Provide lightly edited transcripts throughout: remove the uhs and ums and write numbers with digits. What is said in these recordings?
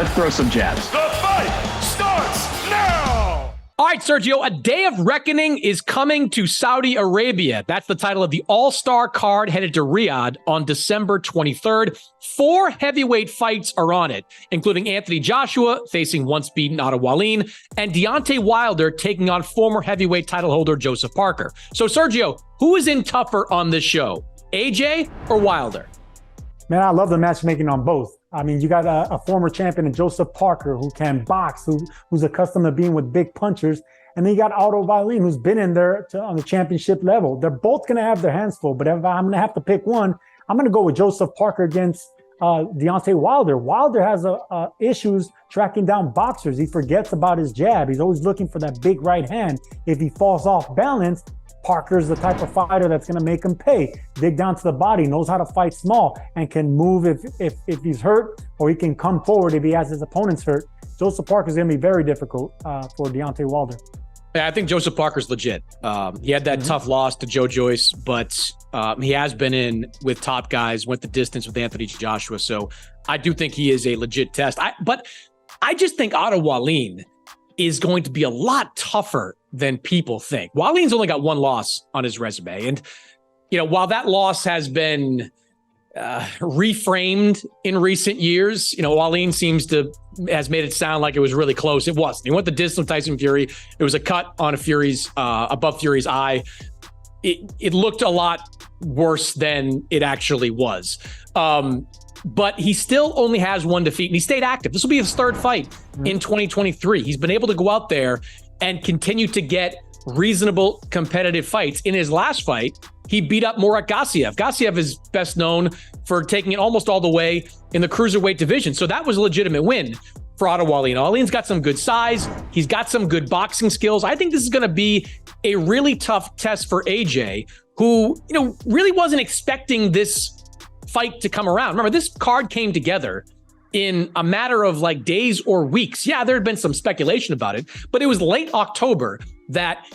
Let's throw some jabs. The fight starts now! All right, Sergio, a day of reckoning is coming to Saudi Arabia. That's the title of the all-star card headed to Riyadh on December 23rd. 4 heavyweight fights are on it, including Anthony Joshua facing once-beaten Wallin, and Deontay Wilder taking on former heavyweight title holder Joseph Parker. So, Sergio, who is in tougher on this show, AJ or Wilder? Man, I love the matchmaking on both. I mean, you got a former champion in Joseph Parker who can box, who's accustomed to being with big punchers. And then you got Wallin, who's been in there on the championship level. They're both going to have their hands full. But if I'm going to have to pick one, I'm going to go with Joseph Parker against Deontay Wilder. Wilder has issues tracking down boxers. He forgets about his jab. He's always looking for that big right hand. If he falls off balance, Parker's the type of fighter that's going to make him pay. Dig down to the body, knows how to fight small, and can move if he's hurt, or he can come forward if he has his opponents hurt. Joseph Parker's going to be very difficult for Deontay Wilder. Yeah, I think Joseph Parker's legit. He had that tough loss to Joe Joyce, but he has been in with top guys, went the distance with Anthony Joshua. So I do think he is a legit test. But I just think Wallin is going to be a lot tougher than people think. Wallin's only got one loss on his resume. And, while that loss has been reframed in recent years, Wallin has made it sound like it was really close. It wasn't. He went the distance with Tyson Fury. It was a cut on above Fury's eye. It looked a lot worse than it actually was. But he still only has one defeat, and he stayed active. This will be his third fight in 2023. He's been able to go out there and continue to get reasonable competitive fights. In his last fight, he beat up Murat Gassiev. Gassiev is best known for taking it almost all the way in the cruiserweight division. So that was a legitimate win for Wallin. Wallin's got some good size. He's got some good boxing skills. I think this is going to be a really tough test for AJ, who, really wasn't expecting this fight to come around. Remember, this card came together in a matter of days or weeks. Yeah, there had been some speculation about it, but it was late October that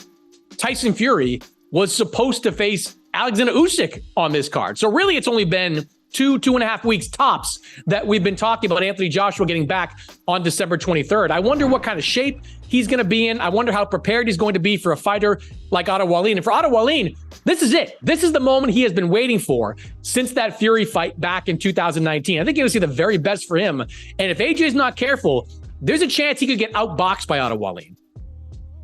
Tyson Fury was supposed to face Alexander Usyk on this card. So really, it's only been 2.5 weeks tops that we've been talking about Anthony Joshua getting back on December 23rd. I wonder what kind of shape he's going to be in. I wonder how prepared he's going to be for a fighter like Wallin. And for Wallin, this is it. This is the moment he has been waiting for since that Fury fight back in 2019. I think you're going to see the very best for him. And if AJ is not careful, there's a chance he could get outboxed by Wallin.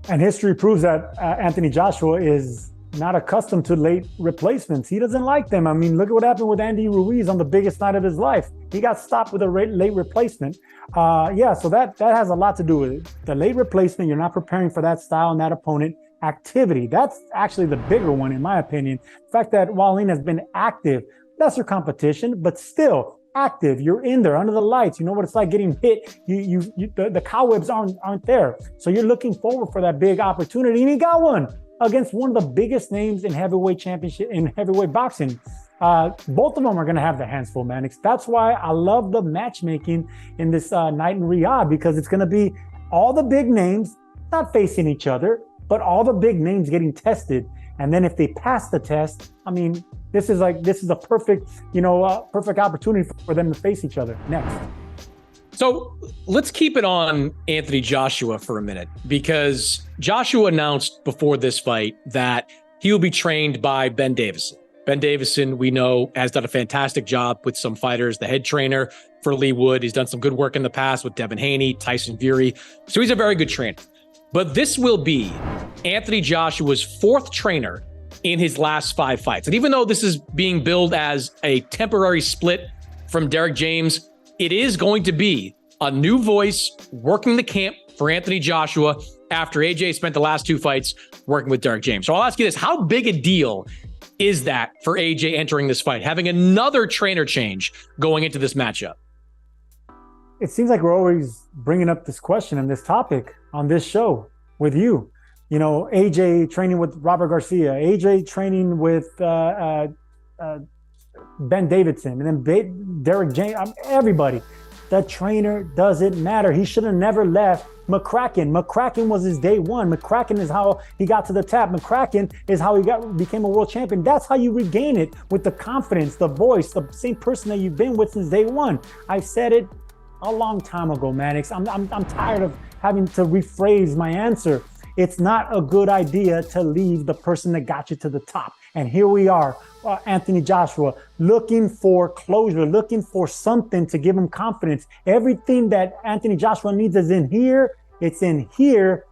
And history proves that Anthony Joshua is not accustomed to late replacements. He doesn't like them. I mean, look at what happened with Andy Ruiz on the biggest night of his life. He got stopped with a late replacement. So that has a lot to do with it. The late replacement, you're not preparing for that style and that opponent. Activity, that's actually the bigger one, in my opinion. The fact that Wallin has been active, that's your competition, but still active. You're in there under the lights. You know what it's like getting hit. The cobwebs aren't there. So you're looking forward for that big opportunity, and he got one against one of the biggest names in heavyweight championship, in heavyweight boxing. Both of them are going to have their hands full, Mannix. That's why I love the matchmaking in this night in Riyadh, because it's going to be all the big names not facing each other, but all the big names getting tested. And then if they pass the test, I mean, this is a perfect, perfect opportunity for them to face each other next. So let's keep it on Anthony Joshua for a minute, because Joshua announced before this fight that he will be trained by Ben Davison. Ben Davison, we know, has done a fantastic job with some fighters, the head trainer for Lee Wood. He's done some good work in the past with Devin Haney, Tyson Fury. So he's a very good trainer. But this will be Anthony Joshua's 4th trainer in his last 5 fights. And even though this is being billed as a temporary split from Derek James, it is going to be a new voice working the camp for Anthony Joshua after AJ spent the last 2 fights working with Derek James. So I'll ask you this, how big a deal is that for AJ entering this fight, having another trainer change going into this matchup? It seems like we're always bringing up this question and this topic on this show with you. AJ training with Robert Garcia, AJ training with Ben Davidson, and then Derek James, everybody. The trainer doesn't matter. He should have never left McCracken. McCracken was his day one. McCracken is how he got to the top. McCracken is how he became a world champion. That's how you regain it, with the confidence, the voice, the same person that you've been with since day one. I said it a long time ago, Mannix. I'm tired of having to rephrase my answer. It's not a good idea to leave the person that got you to the top. And here we are, Anthony Joshua, looking for closure, looking for something to give him confidence. Everything that Anthony Joshua needs is in here. It's in here,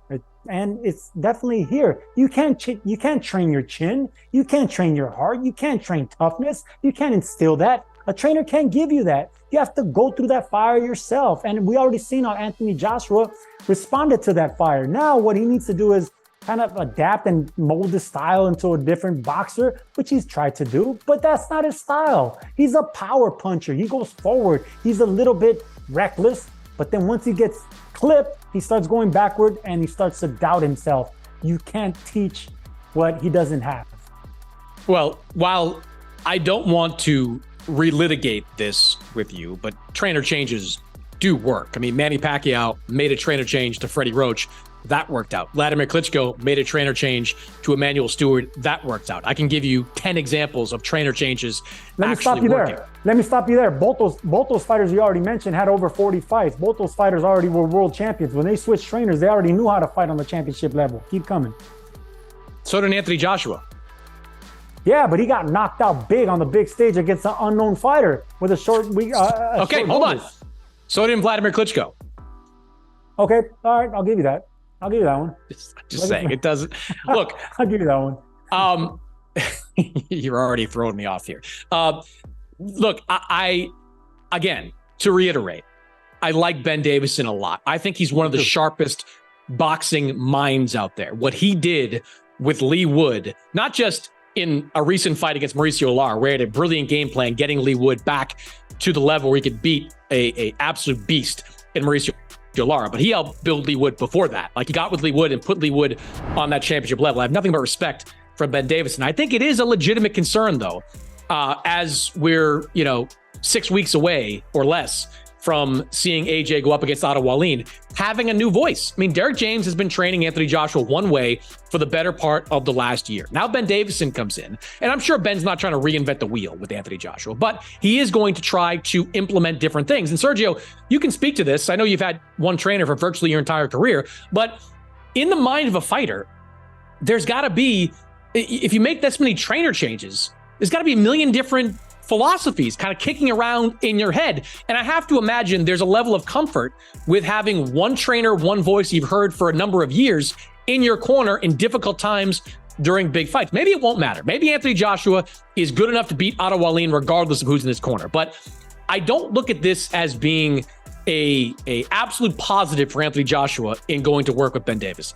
and it's definitely here. You can't train your chin. You can't train your heart. You can't train toughness. You can't instill that. A trainer can't give you that. You have to go through that fire yourself. And we already seen how Anthony Joshua responded to that fire. Now what he needs to do is kind of adapt and mold his style into a different boxer, which he's tried to do, but that's not his style. He's a power puncher. He goes forward. He's a little bit reckless, but then once he gets clipped, he starts going backward and he starts to doubt himself. You can't teach what he doesn't have. Well, while I don't want to relitigate this with you, but trainer changes do work. I mean, Manny Pacquiao made a trainer change to Freddie Roach. That worked out. Vladimir Klitschko made a trainer change to Emmanuel Stewart. That worked out. I can give you 10 examples of trainer changes actually working. Let me stop you there. Both those fighters you already mentioned had over 40 fights. Both those fighters already were world champions. When they switched trainers, they already knew how to fight on the championship level. Keep coming. So did Anthony Joshua. Yeah, but he got knocked out big on the big stage against an unknown fighter with a short week. Okay, hold on. So did Vladimir Klitschko. Okay, all right, I'll give you that. I'll give you that one. Just saying, it doesn't. Look, I'll give you that one. You're already throwing me off here. Look, I again, to reiterate, I like Ben Davison a lot. I think he's one of the sharpest boxing minds out there. What he did with Lee Wood, not just in a recent fight against Mauricio Lara, where he had a brilliant game plan, getting Lee Wood back to the level where he could beat a absolute beast in Mauricio Lara, but he helped build Lee Wood before that. Like, he got with Lee Wood and put Lee Wood on that championship level. I have nothing but respect for Ben Davison. I think it is a legitimate concern, though, as we're 6 weeks away or less from seeing AJ go up against Wallin, having a new voice. I mean, Derek James has been training Anthony Joshua one way for the better part of the last year. Now Ben Davison comes in, and I'm sure Ben's not trying to reinvent the wheel with Anthony Joshua, but he is going to try to implement different things. And Sergio, you can speak to this. I know you've had one trainer for virtually your entire career, but in the mind of a fighter, there's got to be, if you make this many trainer changes, there's got to be a million different philosophies kind of kicking around in your head. And I have to imagine there's a level of comfort with having one trainer, one voice you've heard for a number of years in your corner in difficult times during big fights. Maybe it won't matter. Maybe Anthony Joshua is good enough to beat Wallin regardless of who's in his corner. But I don't look at this as being a absolute positive for Anthony Joshua in going to work with Ben Davison.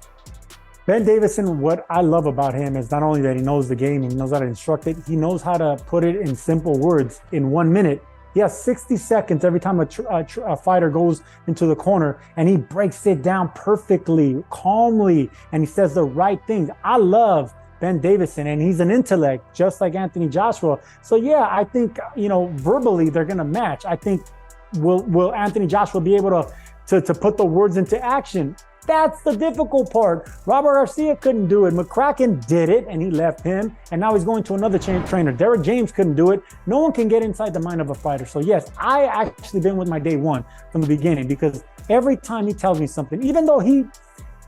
Ben Davison, what I love about him is not only that he knows the game, he knows how to instruct it, he knows how to put it in simple words in 1 minute. He has 60 seconds every time a fighter goes into the corner, and he breaks it down perfectly, calmly, and he says the right things. I love Ben Davison, and he's an intellect, just like Anthony Joshua. So yeah, I think, verbally they're going to match. I think, will Anthony Joshua be able to put the words into action? That's the difficult part. Robert Garcia couldn't do it. McCracken did it, and he left him, and now he's going to another trainer. Derek James couldn't do it. No one can get inside the mind of a fighter. So yes, I actually been with my day one from the beginning, because every time he tells me something, even though he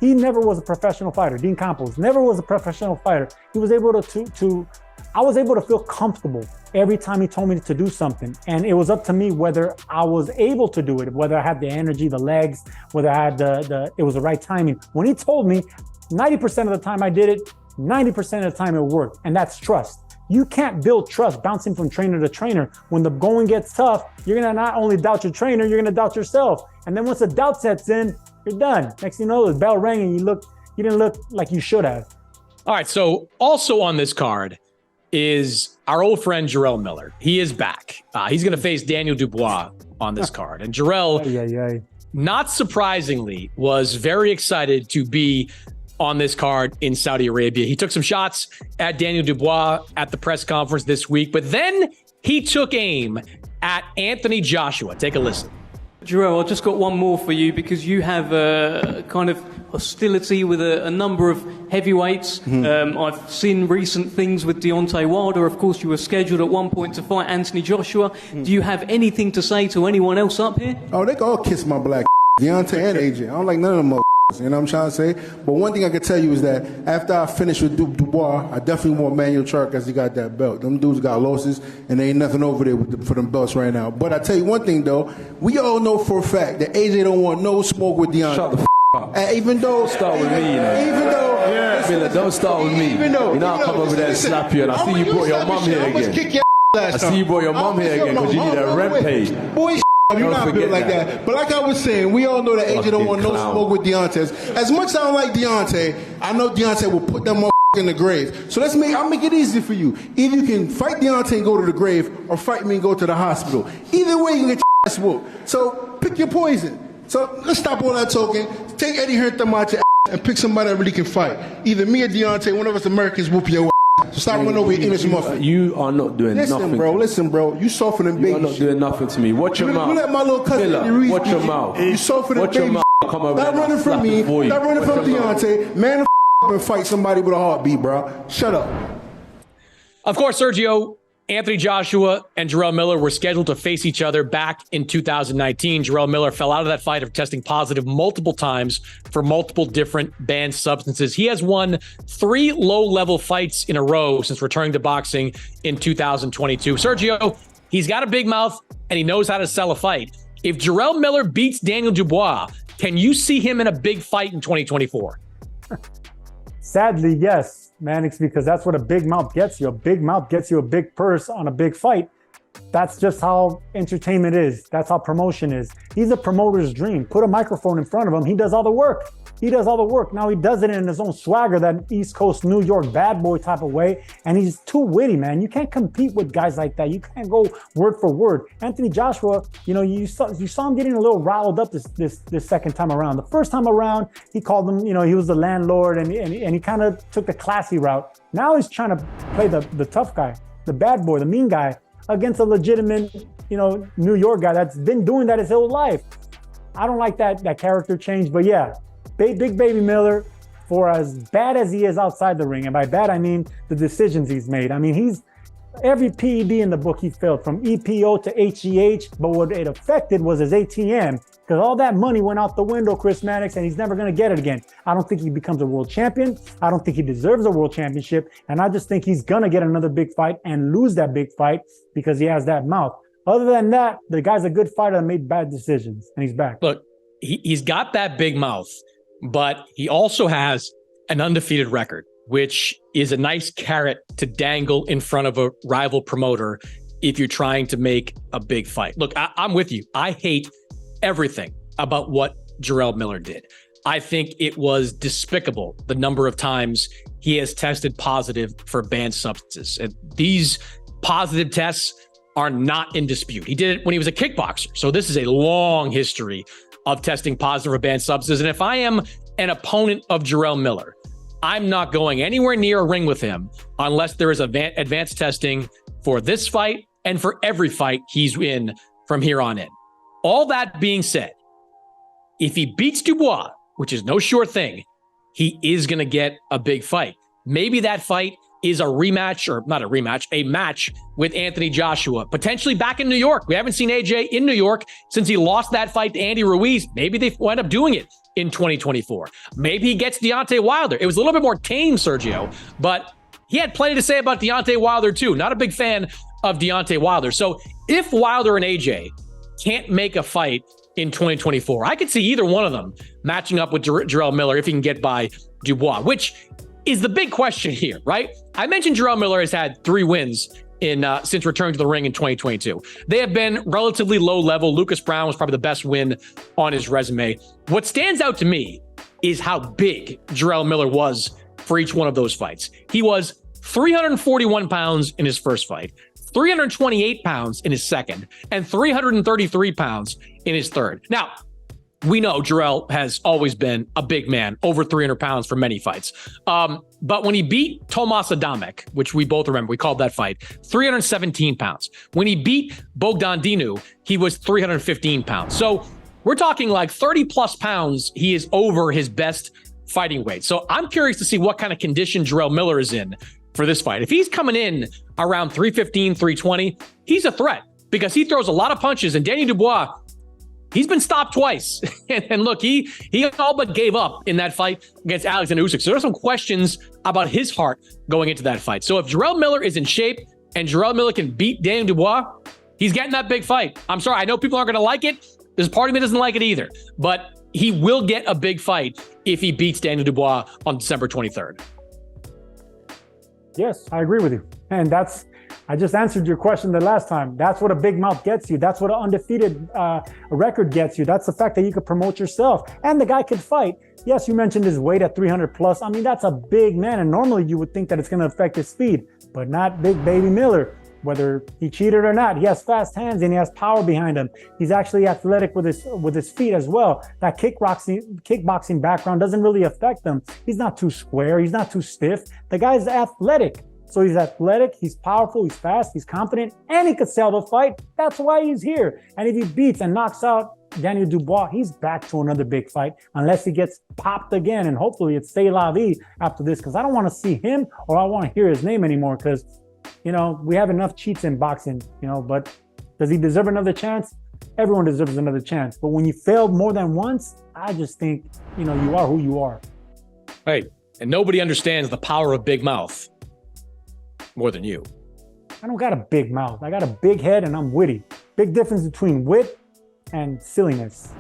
never was a professional fighter, Dean Campos never was a professional fighter, he was able I was able to feel comfortable every time he told me to do something. And it was up to me whether I was able to do it, whether I had the energy, the legs, whether I had it was the right timing. When he told me, 90% of the time I did it, 90% of the time it worked. And that's trust. You can't build trust bouncing from trainer to trainer. When the going gets tough, you're gonna not only doubt your trainer, you're gonna doubt yourself. And then once the doubt sets in, you're done. Next thing you know, the bell rang and you didn't look like you should have. All right, so also on this card is our old friend Jarrell Miller. He is back. He's going to face Daniel Dubois on this card. And Jarrell, not surprisingly, was very excited to be on this card in Saudi Arabia. He took some shots at Daniel Dubois at the press conference this week, but then he took aim at Anthony Joshua. Take a listen. Jarrell, I've just got one more for you because you have a kind of hostility with a number of heavyweights. I've seen recent things with Deontay Wilder. Of course, you were scheduled at one point to fight Anthony Joshua. Do you have anything to say to anyone else up here? Oh, they can all kiss my black Deontay and AJ. I don't like none of them motherfuckers. You know what I'm trying to say? But one thing I can tell you is that after I finish with Dubois, I definitely want Manuel Chark because he got that belt. Them dudes got losses, and there ain't nothing over there for them belts right now. But I tell you one thing, though. We all know for a fact that AJ don't want no smoke with Deontay. Shut the up. Even though... Start with me, you know. Even though... Yeah. Miller, don't start with me. Even though... You know, I come over there and slap you, and I see you brought your mum here again. I see you brought your mum here again because you need a rent paid. Boy, you're not built like that. But like I was saying, we all know that AJ don't want no smoke with Deontay. As much as I don't like Deontay, I know Deontay will put that motherfucker in the grave. So I'll make it easy for you. Either you can fight Deontay and go to the grave, or fight me and go to the hospital. Either way, you can get your ass whooped. So pick your poison. So let's stop all that talking. Take Eddie Hearn out your ass and pick somebody that really can fight. Either me or Deontay, one of us Americans whoop your ass. So stop running over your English muffin. You are not doing nothing. Listen, bro. You soften and baby. You are not doing nothing to me. Watch your mouth. You let my little cousin Miller, watch your mouth. You soften and baby. Watch your mouth. Come over. Stop running from me. Stop running from Deontay. Man, up and fight somebody with a heartbeat, bro. Shut up. Of course, Sergio, Anthony Joshua and Jarrell Miller were scheduled to face each other back in 2019. Jarrell Miller fell out of that fight after testing positive multiple times for multiple different banned substances. He has won 3 low-level fights in a row since returning to boxing in 2022. Sergio, he's got a big mouth and he knows how to sell a fight. If Jarrell Miller beats Daniel Dubois, can you see him in a big fight in 2024? Sadly, yes, Mannix, because that's what a big mouth gets you. A big mouth gets you a big purse on a big fight. That's just how entertainment is. That's how promotion is. He's a promoter's dream. Put a microphone in front of him. He does all the work. Now he does it in his own swagger, that East Coast New York bad boy type of way. And he's too witty, man. You can't compete with guys like that. You can't go word for word. Anthony Joshua, you saw him getting a little riled up this second time around. The first time around, he called him, he was the landlord and he kind of took the classy route. Now he's trying to play the tough guy, the bad boy, the mean guy against a legitimate, New York guy that's been doing that his whole life. I don't like that character change, but yeah. Big baby Miller, for as bad as he is outside the ring, and by bad I mean the decisions he's made. I mean, he's every PED in the book he failed, from EPO to HEH, but what it affected was his ATM, because all that money went out the window, Chris Mannix, and he's never going to get it again. I don't think he becomes a world champion. I don't think he deserves a world championship, and I just think he's going to get another big fight and lose that big fight because he has that mouth. Other than that, the guy's a good fighter and made bad decisions, and he's back. Look, he's got that big mouth, but he also has an undefeated record, which is a nice carrot to dangle in front of a rival promoter if you're trying to make a big fight. Look, I'm with you. I hate everything about what Jarrell Miller did. I think it was despicable the number of times he has tested positive for banned substances. And these positive tests are not in dispute. He did it when he was a kickboxer. So this is a long history of testing positive for banned substances. And if I am an opponent of Jarrell Miller, I'm not going anywhere near a ring with him unless there is advanced testing for this fight and for every fight he's in from here on in. All that being said, if he beats Dubois, which is no sure thing, he is going to get a big fight. Maybe that fight is a rematch, or not a rematch, a match with Anthony Joshua, potentially back in New York. We haven't seen AJ in New York since he lost that fight to Andy Ruiz. Maybe they wind up doing it in 2024. Maybe he gets Deontay Wilder. It was a little bit more tame, Sergio, but he had plenty to say about Deontay Wilder too. Not a big fan of Deontay Wilder. So if Wilder and AJ can't make a fight in 2024, I could see either one of them matching up with Jarrell Miller if he can get by Dubois, which is the big question here, right? I mentioned Jarrell Miller has had 3 wins since returning to the ring in 2022. They have been relatively low level. Lucas Brown was probably the best win on his resume. What stands out to me is how big Jarrell Miller was for each one of those fights. He was 341 pounds in his first fight, 328 pounds in his second, and 333 pounds in his third. Now, we know Jarrell has always been a big man, over 300 pounds for many fights. But when he beat Tomas Adamek, which we both remember, we called that fight, 317 pounds. When he beat Bogdan Dinu, he was 315 pounds. So We're talking like 30 plus pounds. He is over his best fighting weight. So I'm curious to see what kind of condition Jarrell Miller is in for this fight. If he's coming in around 315, 320, he's a threat because he throws a lot of punches. And Danny Dubois, he's been stopped twice. and look, he all but gave up in that fight against Alexander Usyk. So there's some questions about his heart going into that fight. So if Jarrell Miller is in shape and Jarrell Miller can beat Danny Dubois, he's getting that big fight. I'm sorry, I know people aren't going to like it. There's a part of me that doesn't like it either. But he will get a big fight if he beats Danny Dubois on December 23rd. Yes, I agree with you. And I just answered your question the last time. That's what a big mouth gets you. That's what an undefeated record gets you. That's the fact that you could promote yourself. And the guy could fight. Yes, you mentioned his weight at 300 plus. I mean, that's a big man. And normally you would think that it's going to affect his speed, but not big baby Miller. Whether he cheated or not, he has fast hands and he has power behind him. He's actually athletic with his feet as well. That kickboxing background doesn't really affect him. He's not too square. He's not too stiff. The guy's athletic. So he's athletic, he's powerful, he's fast, he's confident, and he could sell the fight. That's why he's here. And if he beats and knocks out Daniel Dubois, he's back to another big fight unless he gets popped again. And hopefully it's c'est la vie after this, because I don't want to see him or I don't want to hear his name anymore, because we have enough cheats in boxing, but does he deserve another chance? Everyone deserves another chance. But when you failed more than once, I just think, you are who you are. Right. And nobody understands the power of big mouth more than you. I don't got a big mouth. I got a big head and I'm witty. Big difference between wit and silliness.